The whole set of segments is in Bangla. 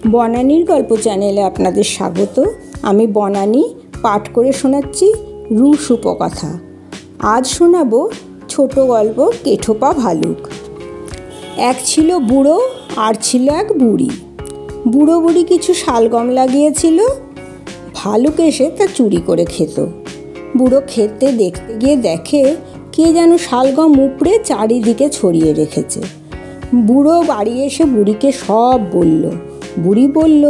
বনানীর গল্প চ্যানেলে আপনাদের স্বাগত। আমি বনানী পাঠ করে শোনাচ্ছি রুশ উপকথা। আজ শোনাবো ছোট গল্প কেঠোপা ভালুক। এক ছিল বুড়ো আর ছিল এক বুড়ি। বুড়ো বুড়ি কিছু শালগম লাগিয়েছিল। ভালুক এসে তা চুরি করে খেত। বুড়ো খেতে দেখতে গিয়ে দেখে কে যেন শালগম উপড়ে চারিদিকে ছড়িয়ে রেখেছে। বুড়ো বাড়ি এসে বুড়িকে সব বলল। বুড়ি বলল,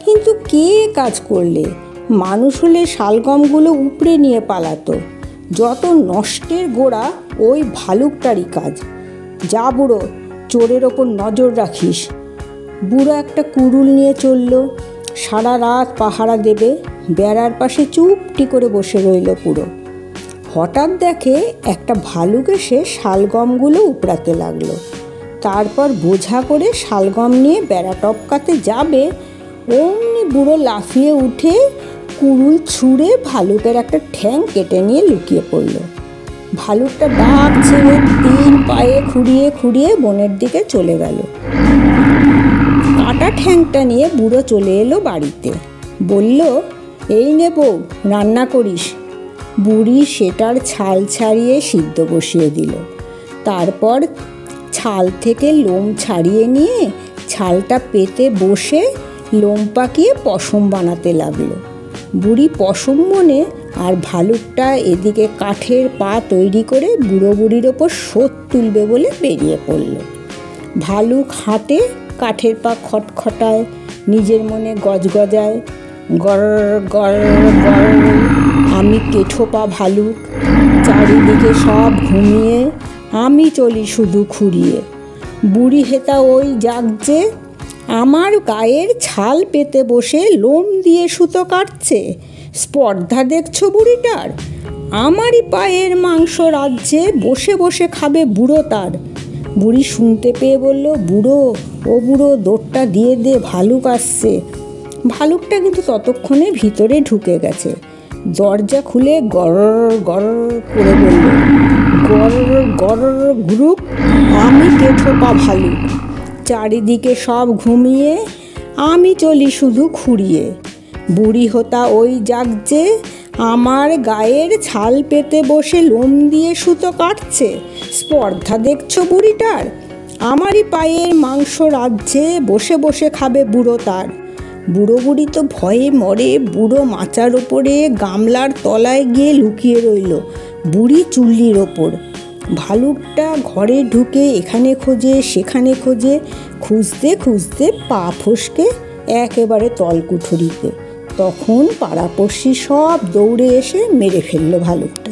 কিন্তু কে কাজ করলে? মানুষ হলে শালগমগুলো উপড়ে নিয়ে পালাতো। যত নষ্টের গোড়া ওই ভালুকটারই কাজ। যা বুড়ো, চোরের ওপর নজর রাখিস। বুড়ো একটা কুড়ুল নিয়ে চলল। সারা রাত পাহারা দেবে। বেড়ার পাশে চুপটি করে বসে রইল পুরো। হঠাৎ দেখে একটা ভালুক এসে শালগমগুলো উপড়াতে লাগলো। তারপর বোঝা করে শালগম নিয়ে বেড়া টপকাতে যাবে, অমনি বুড়ো লাফিয়ে উঠে কুড়ুল ছুঁড়ে ভালুকের একটা ঠ্যাং কেটে নিয়ে লুকিয়ে পড়ল। ভালুকটা ডাক ছেড়ে 3 পায়ে খুঁড়িয়ে খুঁড়িয়ে বনের দিকে চলে গেল। কাটা ঠ্যাংটা নিয়ে বুড়ো চলে এলো বাড়িতে। বলল, এই নে বউ, রান্না করিস। বুড়ি সেটার ছাল ছাড়িয়ে সিদ্ধ বসিয়ে দিল। তারপর ছাল থেকে লোম ছাড়িয়ে নিয়ে ছালটা পেতে বসে লোম পাকিয়ে পশম বানাতে লাগলো। বুড়ি পশম মনে আর ভালুকটা এদিকে কাঠের পা তৈরি করে বুড়ো বুড়ির ওপর শোধ তুলবে বলে বেরিয়ে পড়ল। ভালুক হাঁটে, কাঠের পা খটখটায়, নিজের মনে গজগজায়, গর গর গর, আমি কেঠোপা ভালুক, চারিদিকে সব ঘুমিয়ে, আমি চলি শুধু খুঁড়িয়ে। বুড়ি হেতা ওই জাগছে, আমার গায়ের ছাল পেতে বসে লোম দিয়ে সুতো কাটছে। স্পর্ধা দেখছো বুড়িটার? আমারই পায়ের মাংস রাজ্যে বসে বসে খাবে বুড়ো তার। বুড়ি শুনতে পেয়ে বলল, বুড়ো, ও বুড়ো, দৌড়টা দিয়ে দে, ভালুক আসছে। ভালুকটা কিন্তু ততক্ষণে ভিতরে ঢুকে গেছে। দরজা খুলে গর গর করে বলল, গর গর গ্রুপ, আমি কেঠোপা ভালুক, চারিদিকে সব ঘুমিয়ে, আমি চলি শুধু খুঁড়িয়ে। বুড়ি হোতা ওই জাগছে, আমার গায়ের ছাল পেতে বসে লোম দিয়ে সুতো কাটছে। স্পর্ধা দেখছো বুড়িটার? আমারই পায়ের মাংস রাজ্যে বসে বসে খাবে বুড়ো তার। বুড়ো বুড়ি তো ভয়ে মরে বুড়ো মাচার ওপরে গামলার তলায় গিয়ে লুকিয়ে রইল, বুড়ি চুল্লির ওপর। ভালুকটা ঘরে ঢুকে এখানে খোঁজে সেখানে খোঁজে, খুঁজতে খুঁজতে পা ফসকে একেবারে তলকুঠুরিতে। তখন পাড়াপড়শি সব দৌড়ে এসে মেরে ফেললো ভালুকটা।